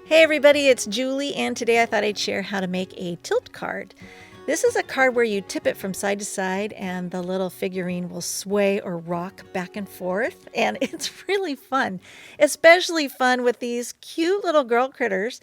Hey everybody, it's Julie, and today I thought I'd share how to make a tilt card. This is a card where you tip it from side to side and the little figurine will sway or rock back and forth, and it's really fun. Especially fun with these cute little girl critters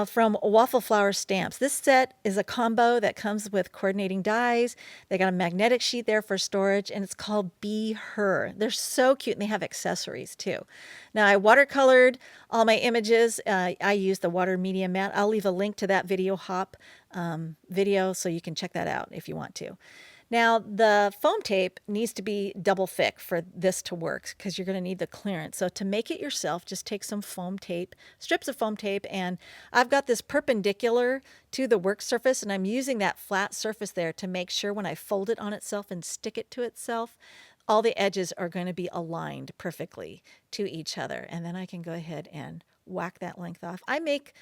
from Waffle Flower Stamps. This set is a combo that comes with coordinating dies. They got a magnetic sheet there for storage, and it's called Be Her. They're so cute, and they have accessories too. Now, I watercolored all my images. I used the water media mat. I'll leave a link to that video hop video so you can check that out if you want to. Now, the foam tape needs to be double thick for this to work because you're going to need the clearance. So to make it yourself, just take some foam tape, strips of foam tape, and I've got this perpendicular to the work surface, and I'm using that flat surface there to make sure when I fold it on itself and stick it to itself, all the edges are going to be aligned perfectly to each other. And then I can go ahead and whack that length off. I make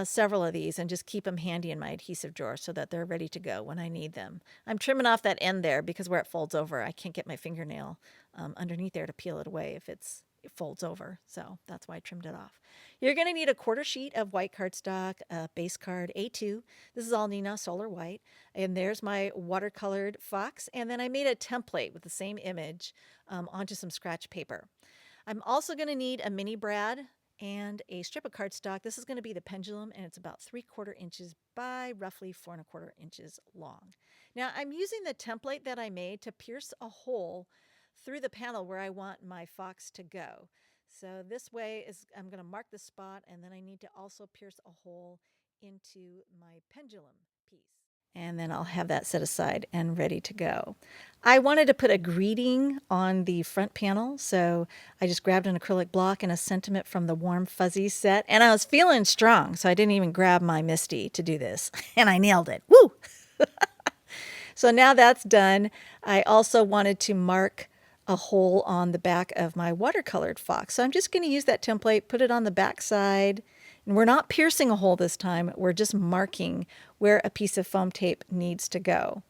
several of these and just keep them handy in my adhesive drawer so that they're ready to go when I need them. I'm trimming off that end there because where it folds over, I can't get my fingernail underneath there to peel it away if it folds over. So that's why I trimmed it off. You're going to need a quarter sheet of white cardstock, a base card A2. This is all Nina Solar White. And there's my watercolored fox. And then I made a template with the same image onto some scratch paper. I'm also going to need a mini brad and a strip of cardstock. This is going to be the pendulum, and it's about 3/4 inches by roughly 4 1/4 inches long. Now, I'm using the template that I made to pierce a hole through the panel where I want my fox to go. So this way is I'm going to mark the spot, and then I need to also pierce a hole into my pendulum piece. And then I'll have that set aside and ready to go. I wanted to put a greeting on the front panel, so I just grabbed an acrylic block and a sentiment from the Warm Fuzzy set, and I was feeling strong, so I didn't even grab my Misty to do this, and I nailed it. Woo! So now that's done. I also wanted to mark a hole on the back of my watercolored fox. So I'm just going to use that template, put it on the back side, and we're not piercing a hole this time. We're just marking where a piece of foam tape needs to go.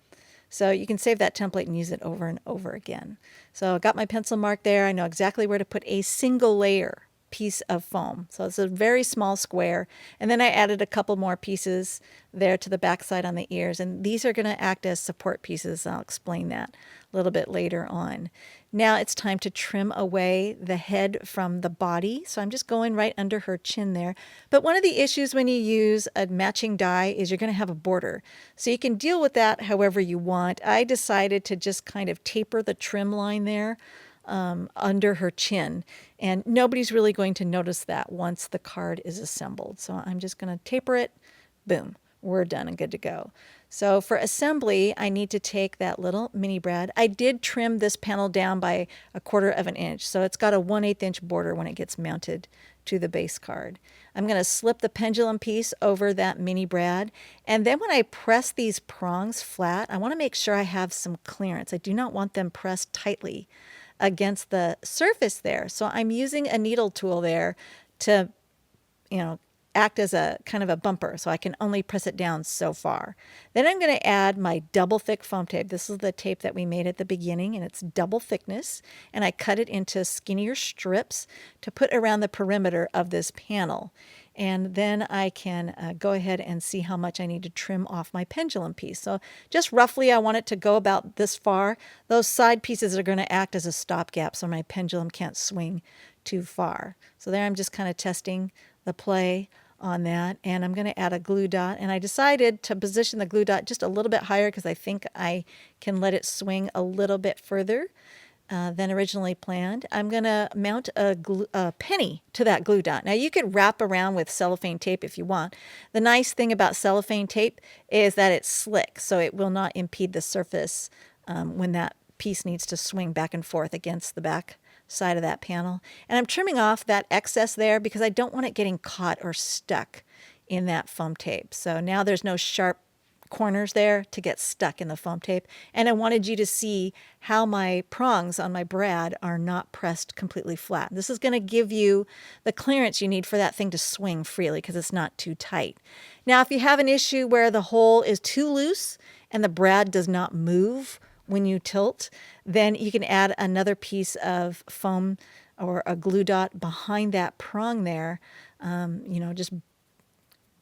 So you can save that template and use it over and over again. So I got my pencil mark there. I know exactly where to put a single layer piece of foam. So it's a very small square. And then I added a couple more pieces there to the back side on the ears. And these are going to act as support pieces. I'll explain that a little bit later on. Now it's time to trim away the head from the body. So I'm just going right under her chin there. But one of the issues when you use a matching die is you're going to have a border. So you can deal with that however you want. I decided to just kind of taper the trim line there under her chin. And nobody's really going to notice that once the card is assembled. So I'm just going to taper it. Boom. We're done and good to go. So for assembly, I need to take that little mini brad. I did trim this panel down by 1/4 inch. So it's got a 1/8 inch border when it gets mounted to the base card. I'm going to slip the pendulum piece over that mini brad. And then when I press these prongs flat, I want to make sure I have some clearance. I do not want them pressed tightly against the surface there. So I'm using a needle tool there to, act as a kind of a bumper, so I can only press it down so far. Then I'm going to add my double thick foam tape. This is the tape that we made at the beginning, and it's double thickness, and I cut it into skinnier strips to put around the perimeter of this panel. And then I can go ahead and see how much I need to trim off my pendulum piece. So just roughly, I want it to go about this far. Those side pieces are going to act as a stopgap so my pendulum can't swing too far. So there I'm just kind of testing the play on that, and I'm going to add a glue dot, and I decided to position the glue dot just a little bit higher because I think I can let it swing a little bit further than originally planned. I'm going to mount a penny to that glue dot. Now you could wrap around with cellophane tape if you want. The nice thing about cellophane tape is that it's slick, so it will not impede the surface when that piece needs to swing back and forth against the back side of that panel. And I'm trimming off that excess there because I don't want it getting caught or stuck in that foam tape. So now there's no sharp corners there to get stuck in the foam tape. And I wanted you to see how my prongs on my brad are not pressed completely flat. This is going to give you the clearance you need for that thing to swing freely because it's not too tight. Now, if you have an issue where the hole is too loose and the brad does not move when you tilt, then you can add another piece of foam or a glue dot behind that prong there, just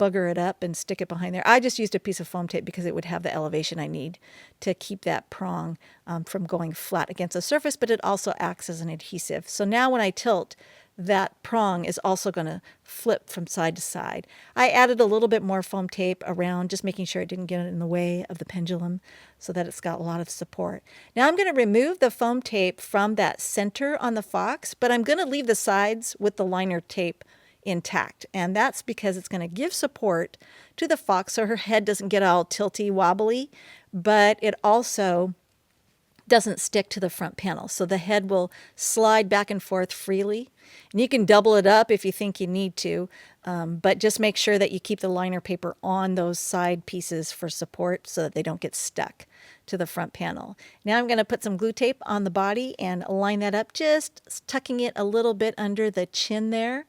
bugger it up and stick it behind there. I just used a piece of foam tape because it would have the elevation I need to keep that prong from going flat against the surface, but it also acts as an adhesive. So now when I tilt, that prong is also going to flip from side to side. I added a little bit more foam tape around, just making sure it didn't get in the way of the pendulum so that it's got a lot of support. Now I'm going to remove the foam tape from that center on the fox, but I'm going to leave the sides with the liner tape intact. And that's because it's going to give support to the fox so her head doesn't get all tilty wobbly, but it also doesn't stick to the front panel. So the head will slide back and forth freely. And you can double it up if you think you need to, but just make sure that you keep the liner paper on those side pieces for support so that they don't get stuck to the front panel. Now I'm going to put some glue tape on the body and line that up, just tucking it a little bit under the chin there,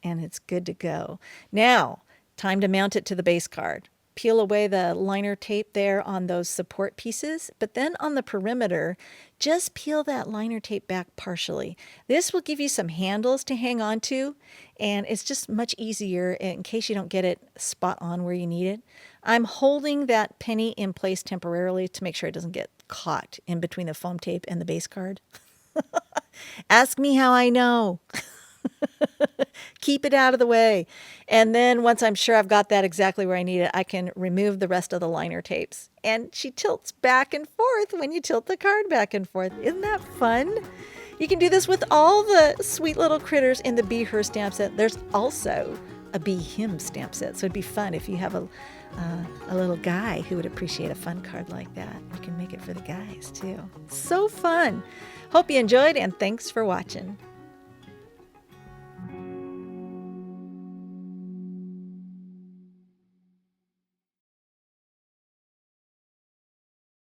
and it's good to go. Now, time to mount it to the base card. Peel away the liner tape there on those support pieces, but then on the perimeter, just peel that liner tape back partially. This will give you some handles to hang on to, and it's just much easier in case you don't get it spot on where you need it. I'm holding that penny in place temporarily to make sure it doesn't get caught in between the foam tape and the base card. Ask me how I know. Keep it out of the way. And then once I'm sure I've got that exactly where I need it, I can remove the rest of the liner tapes. And she tilts back and forth when you tilt the card back and forth. Isn't that fun? You can do this with all the sweet little critters in the Be Her stamp set. There's also a Be Him stamp set. So it'd be fun if you have a little guy who would appreciate a fun card like that. You can make it for the guys too. So fun. Hope you enjoyed, and thanks for watching.